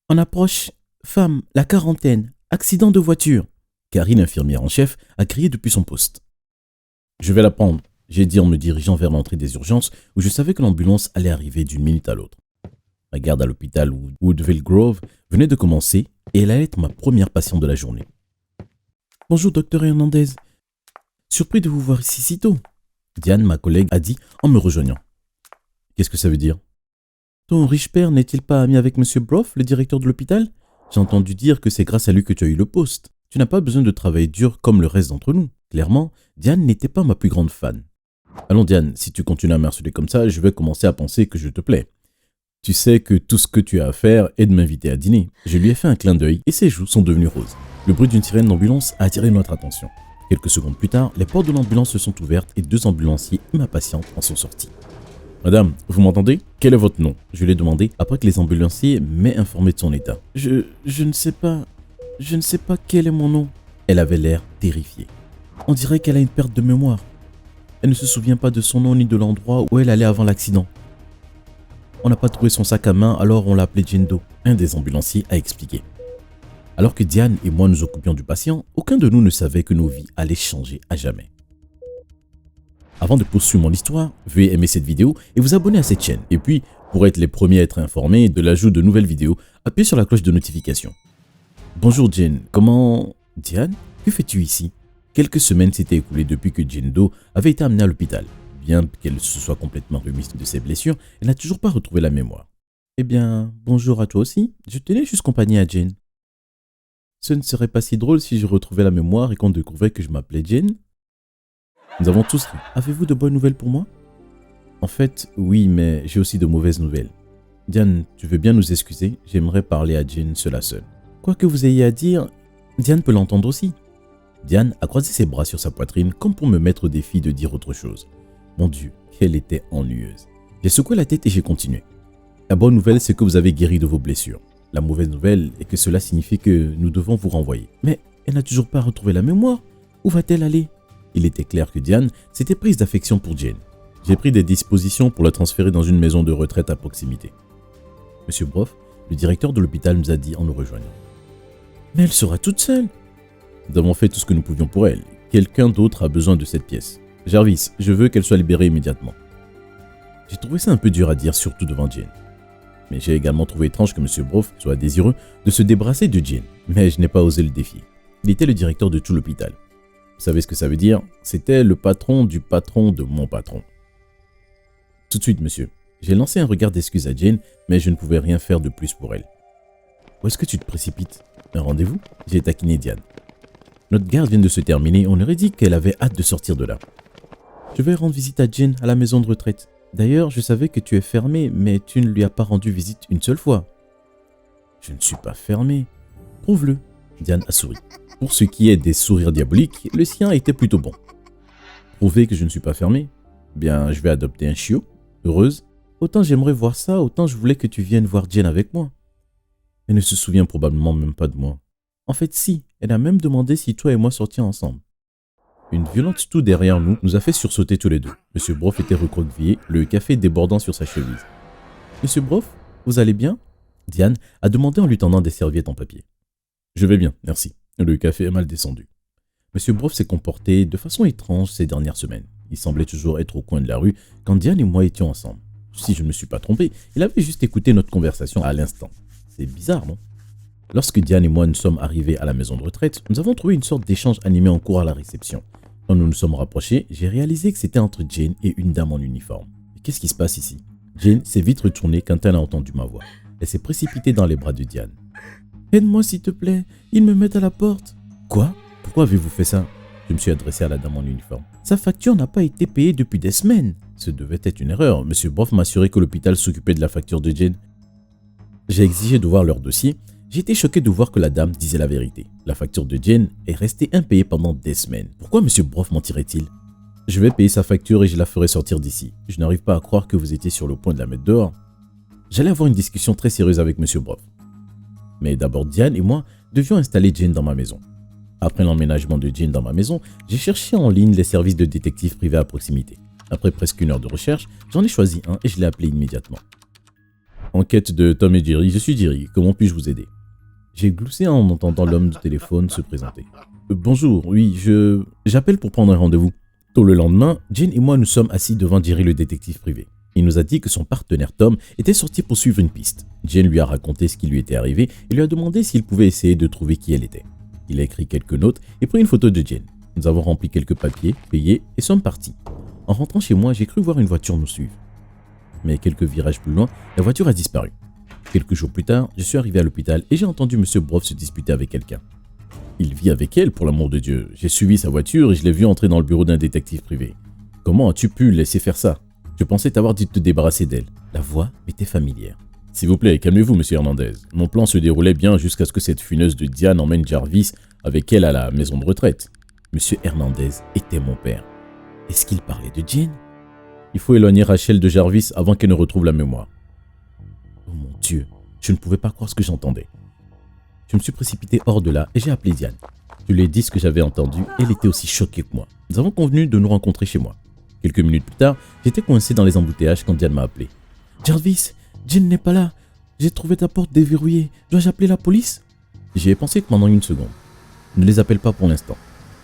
On approche. Femme, la quarantaine. Accident de voiture. Carrie, l'infirmière en chef, a crié depuis son poste. Je vais la prendre, j'ai dit en me dirigeant vers l'entrée des urgences où je savais que l'ambulance allait arriver d'une minute à l'autre. Ma garde à l'hôpital Woodville Grove venait de commencer et elle allait être ma première patiente de la journée. Bonjour, docteur Hernandez. Surpris de vous voir ici si tôt. Diane, ma collègue, a dit en me rejoignant. Qu'est-ce que ça veut dire? Ton riche père n'est-il pas ami avec Monsieur Broff, le directeur de l'hôpital? J'ai entendu dire que c'est grâce à lui que tu as eu le poste. Tu n'as pas besoin de travailler dur comme le reste d'entre nous. Clairement, Diane n'était pas ma plus grande fan. Allons Diane, si tu continues à m'harceler comme ça, je vais commencer à penser que je te plais. Tu sais que tout ce que tu as à faire est de m'inviter à dîner. Je lui ai fait un clin d'œil et ses joues sont devenues roses. Le bruit d'une sirène d'ambulance a attiré notre attention. Quelques secondes plus tard, les portes de l'ambulance se sont ouvertes et 2 ambulanciers et ma patiente en sont sortis. Madame, vous m'entendez? Quel est votre nom? Je lui ai demandé après que les ambulanciers m'aient informé de son état. Je ne sais pas. Je ne sais pas quel est mon nom. Elle avait l'air terrifiée. On dirait qu'elle a une perte de mémoire. Elle ne se souvient pas de son nom ni de l'endroit où elle allait avant l'accident. On n'a pas trouvé son sac à main, alors on l'a appelé Jane Doe. Un des ambulanciers a expliqué. Alors que Diane et moi nous occupions du patient, aucun de nous ne savait que nos vies allaient changer à jamais. Avant de poursuivre mon histoire, veuillez aimer cette vidéo et vous abonner à cette chaîne. Et puis, pour être les premiers à être informés de l'ajout de nouvelles vidéos, appuyez sur la cloche de notification. Bonjour Jane, comment... Diane, que fais-tu ici? Quelques semaines s'étaient écoulées depuis que Jane Doe avait été amenée à l'hôpital. Bien qu'elle se soit complètement remise de ses blessures, elle n'a toujours pas retrouvé la mémoire. Eh bien, bonjour à toi aussi, je tenais juste compagnie à Jane. Ce ne serait pas si drôle si je retrouvais la mémoire et qu'on découvrait que je m'appelais Jane? Nous avons tous ri. Avez-vous de bonnes nouvelles pour moi? En fait, oui, mais j'ai aussi de mauvaises nouvelles. Diane, tu veux bien nous excuser? J'aimerais parler à Jane seule à seule. Quoi que vous ayez à dire, Diane peut l'entendre aussi. Diane a croisé ses bras sur sa poitrine comme pour me mettre au défi de dire autre chose. Mon Dieu, qu'elle était ennuyeuse. J'ai secoué la tête et j'ai continué. La bonne nouvelle, c'est que vous avez guéri de vos blessures. La mauvaise nouvelle est que cela signifie que nous devons vous renvoyer. Mais elle n'a toujours pas retrouvé la mémoire. Où va-t-elle aller? Il était clair que Diane s'était prise d'affection pour Jane. J'ai pris des dispositions pour la transférer dans une maison de retraite à proximité. Monsieur Broff, le directeur de l'hôpital, nous a dit en nous rejoignant. Mais elle sera toute seule. Nous avons fait tout ce que nous pouvions pour elle. Quelqu'un d'autre a besoin de cette pièce. Jarvis, je veux qu'elle soit libérée immédiatement. J'ai trouvé ça un peu dur à dire, surtout devant Jane. Mais j'ai également trouvé étrange que Monsieur Broff soit désireux de se débarrasser de Jane. Mais je n'ai pas osé le défier. Il était le directeur de tout l'hôpital. Vous savez ce que ça veut dire? C'était le patron de mon patron. Tout de suite, monsieur. J'ai lancé un regard d'excuse à Jane, mais je ne pouvais rien faire de plus pour elle. Où est-ce que tu te précipites? Un rendez-vous? J'ai taquiné Diane. Notre garde vient de se terminer, on aurait dit qu'elle avait hâte de sortir de là. Je vais rendre visite à Jane à la maison de retraite. D'ailleurs, je savais que tu es fermé, mais tu ne lui as pas rendu visite une seule fois. Je ne suis pas fermé. Prouve-le. Diane a souri. Pour ce qui est des sourires diaboliques, le sien était plutôt bon. Prouver que je ne suis pas fermé? Bien, je vais adopter un chiot. Heureuse? Autant j'aimerais voir ça, autant je voulais que tu viennes voir Jane avec moi. Elle ne se souvient probablement même pas de moi. En fait, si. Elle a même demandé si toi et moi sortions ensemble. Une violente toux derrière nous a fait sursauter tous les deux. Monsieur Broff était recroquevillé, le café débordant sur sa chemise. Monsieur Broff, vous allez bien? Diane a demandé en lui tendant des serviettes en papier. Je vais bien, merci. Le café est mal descendu. Monsieur Broff s'est comporté de façon étrange ces dernières semaines. Il semblait toujours être au coin de la rue quand Diane et moi étions ensemble. Si je ne me suis pas trompé, il avait juste écouté notre conversation à l'instant. C'est bizarre, non? Lorsque Diane et moi nous sommes arrivés à la maison de retraite, nous avons trouvé une sorte d'échange animé en cours à la réception. Quand nous nous sommes rapprochés, j'ai réalisé que c'était entre Jane et une dame en uniforme. Mais qu'est-ce qui se passe ici? Jane s'est vite retournée quand elle a entendu ma voix. Elle s'est précipitée dans les bras de Diane. Aide-moi s'il te plaît, ils me mettent à la porte. Quoi? Pourquoi avez-vous fait ça? Je me suis adressé à la dame en uniforme. Sa facture n'a pas été payée depuis des semaines. Ce devait être une erreur. Monsieur Broff m'a assuré que l'hôpital s'occupait de la facture de Jane. J'ai exigé de voir leur dossier. J'ai été choqué de voir que la dame disait la vérité. La facture de Jane est restée impayée pendant des semaines. Pourquoi Monsieur Broff mentirait-il? Je vais payer sa facture et je la ferai sortir d'ici. Je n'arrive pas à croire que vous étiez sur le point de la mettre dehors. J'allais avoir une discussion très sérieuse avec Monsieur Broff. Mais d'abord, Diane et moi devions installer Jane dans ma maison. Après l'emménagement de Jane dans ma maison, j'ai cherché en ligne les services de détective privés à proximité. Après presque 1 heure de recherche, j'en ai choisi un et je l'ai appelé immédiatement. Enquête de Tom et Jerry, je suis Jerry, comment puis-je vous aider? J'ai gloussé en entendant l'homme du téléphone se présenter. Bonjour, oui, j'appelle pour prendre un rendez-vous. Tôt le lendemain, Jane et moi nous sommes assis devant Jerry le détective privé. Il nous a dit que son partenaire Tom était sorti pour suivre une piste. Jane lui a raconté ce qui lui était arrivé et lui a demandé s'il pouvait essayer de trouver qui elle était. Il a écrit quelques notes et pris une photo de Jane. Nous avons rempli quelques papiers, payé et sommes partis. En rentrant chez moi, j'ai cru voir une voiture nous suivre. Mais quelques virages plus loin, la voiture a disparu. Quelques jours plus tard, je suis arrivé à l'hôpital et j'ai entendu M. Broff se disputer avec quelqu'un. Il vit avec elle, pour l'amour de Dieu. J'ai suivi sa voiture et je l'ai vu entrer dans le bureau d'un détective privé. Comment as-tu pu laisser faire ça? Je pensais t'avoir dit de te débarrasser d'elle. La voix m'était familière. S'il vous plaît, calmez-vous, monsieur Hernandez. Mon plan se déroulait bien jusqu'à ce que cette funeuse de Diane emmène Jarvis avec elle à la maison de retraite. Monsieur Hernandez était mon père. Est-ce qu'il parlait de Jane? Il faut éloigner Rachel de Jarvis avant qu'elle ne retrouve la mémoire. Oh mon Dieu, je ne pouvais pas croire ce que j'entendais. Je me suis précipité hors de là et j'ai appelé Diane. Je lui ai dit ce que j'avais entendu et elle était aussi choquée que moi. Nous avons convenu de nous rencontrer chez moi. Quelques minutes plus tard, j'étais coincé dans les embouteillages quand Diane m'a appelé. Jarvis, Jane n'est pas là. J'ai trouvé ta porte déverrouillée. Dois-je appeler la police? J'y ai pensé pendant une seconde. Ne les appelle pas pour l'instant.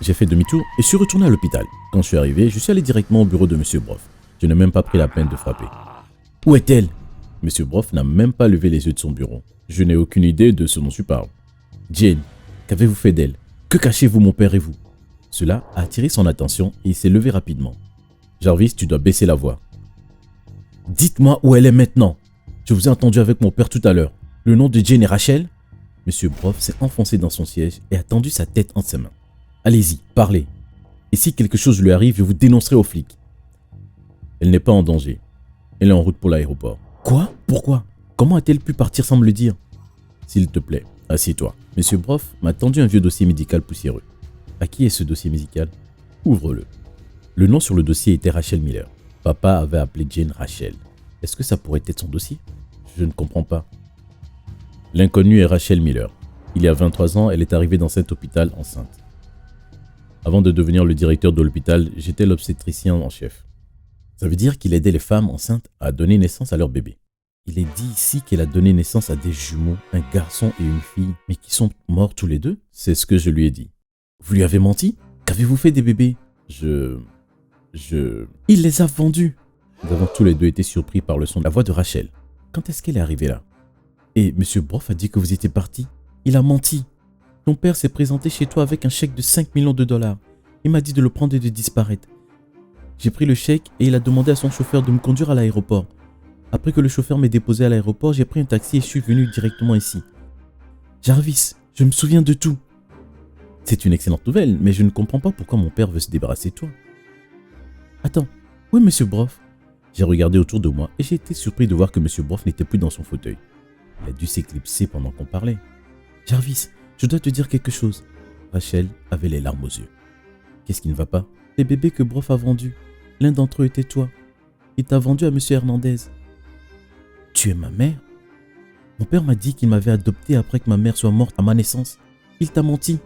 J'ai fait demi-tour et suis retourné à l'hôpital. Quand je suis arrivé, je suis allé directement au bureau de M. Broff. Je n'ai même pas pris la peine de frapper. Où est-elle? M. Broff n'a même pas levé les yeux de son bureau. Je n'ai aucune idée de ce dont tu parles. Jane, qu'avez-vous fait d'elle? Que cachez-vous, mon père et vous? Cela a attiré son attention et il s'est levé rapidement. Jarvis, tu dois baisser la voix. Dites-moi où elle est maintenant. Je vous ai entendu avec mon père tout à l'heure. Le nom de Jane est Rachel? M. Broff s'est enfoncé dans son siège et a tendu sa tête entre ses mains. Allez-y, parlez. Et si quelque chose lui arrive, je vous dénoncerai aux flics. Elle n'est pas en danger. Elle est en route pour l'aéroport. Quoi? Pourquoi? Comment a-t-elle pu partir sans me le dire? S'il te plaît, assieds-toi. M. Broff m'a tendu un vieux dossier médical poussiéreux. À qui est ce dossier médical? Ouvre-le. Le nom sur le dossier était Rachel Miller. Papa avait appelé Jane Rachel. Est-ce que ça pourrait être son dossier? Je ne comprends pas. L'inconnue est Rachel Miller. Il y a 23 ans, elle est arrivée dans cet hôpital enceinte. Avant de devenir le directeur de l'hôpital, j'étais l'obstétricien en chef. Ça veut dire qu'il aidait les femmes enceintes à donner naissance à leur bébé. Il est dit ici qu'elle a donné naissance à des jumeaux, un garçon et une fille, mais qui sont morts tous les deux? C'est ce que je lui ai dit. Vous lui avez menti? Qu'avez-vous fait des bébés? Il les a vendus. Nous avons tous les deux été surpris par le son de la voix de Rachel. Quand est-ce qu'elle est arrivée là? Et M. Broff a dit que vous étiez parti. Il a menti. Ton père s'est présenté chez toi avec un chèque de 5 millions de dollars. Il m'a dit de le prendre et de disparaître. J'ai pris le chèque et il a demandé à son chauffeur de me conduire à l'aéroport. Après que le chauffeur m'ait déposé à l'aéroport, j'ai pris un taxi et je suis venu directement ici. Jarvis, je me souviens de tout. C'est une excellente nouvelle, mais je ne comprends pas pourquoi mon père veut se débarrasser de toi. Attends, où est M. Broff? J'ai regardé autour de moi et j'ai été surpris de voir que M. Broff n'était plus dans son fauteuil. Il a dû s'éclipser pendant qu'on parlait. Jarvis, je dois te dire quelque chose. Rachel avait les larmes aux yeux. Qu'est-ce qui ne va pas? Les bébés que Broff a vendus. L'un d'entre eux était toi. Il t'a vendu à M. Hernandez. Tu es ma mère? Mon père m'a dit qu'il m'avait adopté après que ma mère soit morte à ma naissance. Il t'a menti.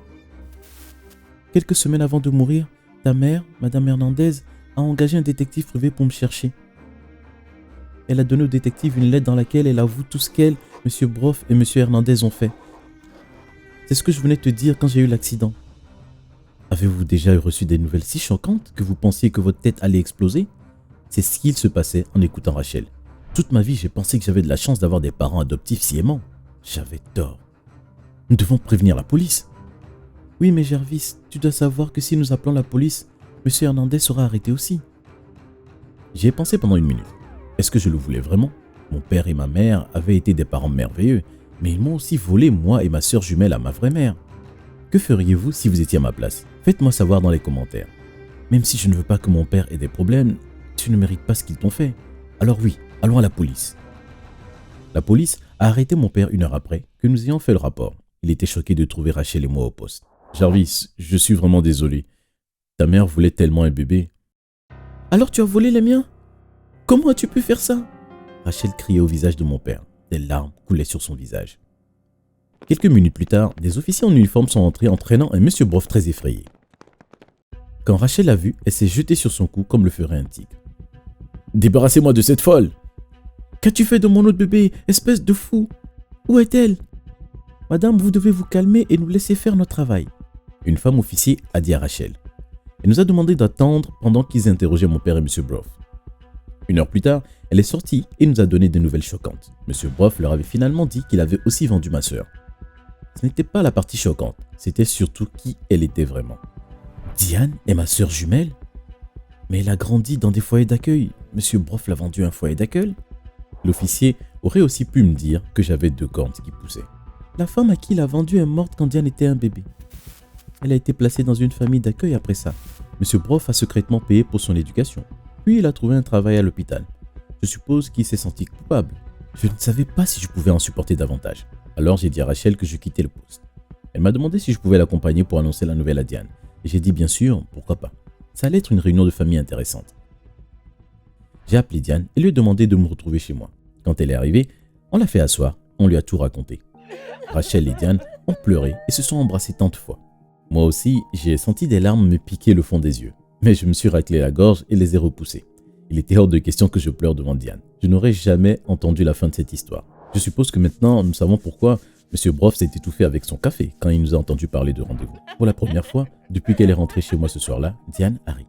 Quelques semaines avant de mourir, ta mère, Madame Hernandez, a engagé un détective privé pour me chercher. Elle a donné au détective une lettre dans laquelle elle avoue tout ce qu'elle, M. Broff et M. Hernandez ont fait. C'est ce que je venais te dire quand j'ai eu l'accident. Avez-vous déjà reçu des nouvelles si choquantes que vous pensiez que votre tête allait exploser? C'est ce qu'il se passait en écoutant Rachel. Toute ma vie, j'ai pensé que j'avais de la chance d'avoir des parents adoptifs si aimants. J'avais tort. Nous devons prévenir la police. Oui, mais Jarvis, tu dois savoir que si nous appelons la police, M. Hernandez sera arrêté aussi. J'y ai pensé pendant une minute. Est-ce que je le voulais vraiment? Mon père et ma mère avaient été des parents merveilleux, mais ils m'ont aussi volé moi et ma sœur jumelle à ma vraie mère. Que feriez-vous si vous étiez à ma place? Faites-moi savoir dans les commentaires. Même si je ne veux pas que mon père ait des problèmes, tu ne mérites pas ce qu'ils t'ont fait. Alors oui, allons à la police. La police a arrêté mon père 1 heure après que nous ayons fait le rapport. Il était choqué de trouver Rachel et moi au poste. Jarvis, je suis vraiment désolé. Ta mère voulait tellement un bébé. Alors tu as volé les miens? Comment as-tu pu faire ça? Rachel criait au visage de mon père. Des larmes coulaient sur son visage. Quelques minutes plus tard, des officiers en uniforme sont entrés entraînant un M. Broff très effrayé. Quand Rachel l'a vu, elle s'est jetée sur son cou comme le ferait un tigre. « Débarrassez-moi de cette folle !» Qu'as-tu fait de mon autre bébé, espèce de fou? Où est-elle? Madame, vous devez vous calmer et nous laisser faire notre travail. Une femme officier a dit à Rachel. Elle nous a demandé d'attendre pendant qu'ils interrogeaient mon père et M. Brough. 1 heure plus tard, elle est sortie et nous a donné des nouvelles choquantes. M. Brough leur avait finalement dit qu'il avait aussi vendu ma sœur. Ce n'était pas la partie choquante, c'était surtout qui elle était vraiment. Diane est ma sœur jumelle? Mais elle a grandi dans des foyers d'accueil. M. Brough l'a vendue à un foyer d'accueil? L'officier aurait aussi pu me dire que j'avais 2 cornes qui poussaient. La femme à qui il a vendu est morte quand Diane était un bébé. Elle a été placée dans une famille d'accueil après ça. M. Brough a secrètement payé pour son éducation. Puis il a trouvé un travail à l'hôpital. Je suppose qu'il s'est senti coupable. Je ne savais pas si je pouvais en supporter davantage. Alors j'ai dit à Rachel que je quittais le poste. Elle m'a demandé si je pouvais l'accompagner pour annoncer la nouvelle à Diane. Et j'ai dit bien sûr, pourquoi pas. Ça allait être une réunion de famille intéressante. J'ai appelé Diane et lui ai demandé de me retrouver chez moi. Quand elle est arrivée, on l'a fait asseoir, on lui a tout raconté. Rachel et Diane ont pleuré et se sont embrassés tant de fois. Moi aussi, j'ai senti des larmes me piquer le fond des yeux. Mais je me suis raclé la gorge et les ai repoussées. Il était hors de question que je pleure devant Diane. Je n'aurais jamais entendu la fin de cette histoire. Je suppose que maintenant, nous savons pourquoi M. Brough s'est étouffé avec son café quand il nous a entendu parler de rendez-vous. Pour la première fois, depuis qu'elle est rentrée chez moi ce soir-là, Diane a ri.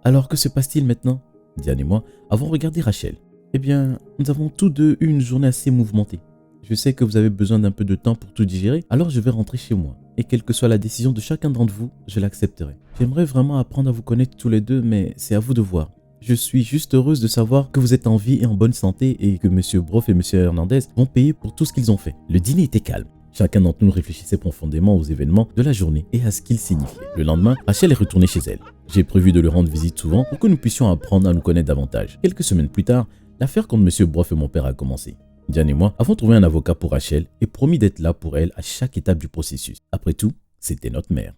Alors que se passe-t-il maintenant? Diane et moi avons regardé Rachel. Eh bien, nous avons tous deux eu une journée assez mouvementée. Je sais que vous avez besoin d'un peu de temps pour tout digérer, alors je vais rentrer chez moi. Et quelle que soit la décision de chacun d'entre vous, je l'accepterai. J'aimerais vraiment apprendre à vous connaître tous les deux, mais c'est à vous de voir. Je suis juste heureuse de savoir que vous êtes en vie et en bonne santé et que M. Brough et M. Hernandez vont payer pour tout ce qu'ils ont fait. Le dîner était calme. Chacun d'entre nous réfléchissait profondément aux événements de la journée et à ce qu'ils signifiaient. Le lendemain, Rachel est retournée chez elle. J'ai prévu de lui rendre visite souvent pour que nous puissions apprendre à nous connaître davantage. Quelques semaines plus tard, l'affaire contre M. Brough et mon père a commencé. Diane et moi avons trouvé un avocat pour Rachel et promis d'être là pour elle à chaque étape du processus. Après tout, c'était notre mère.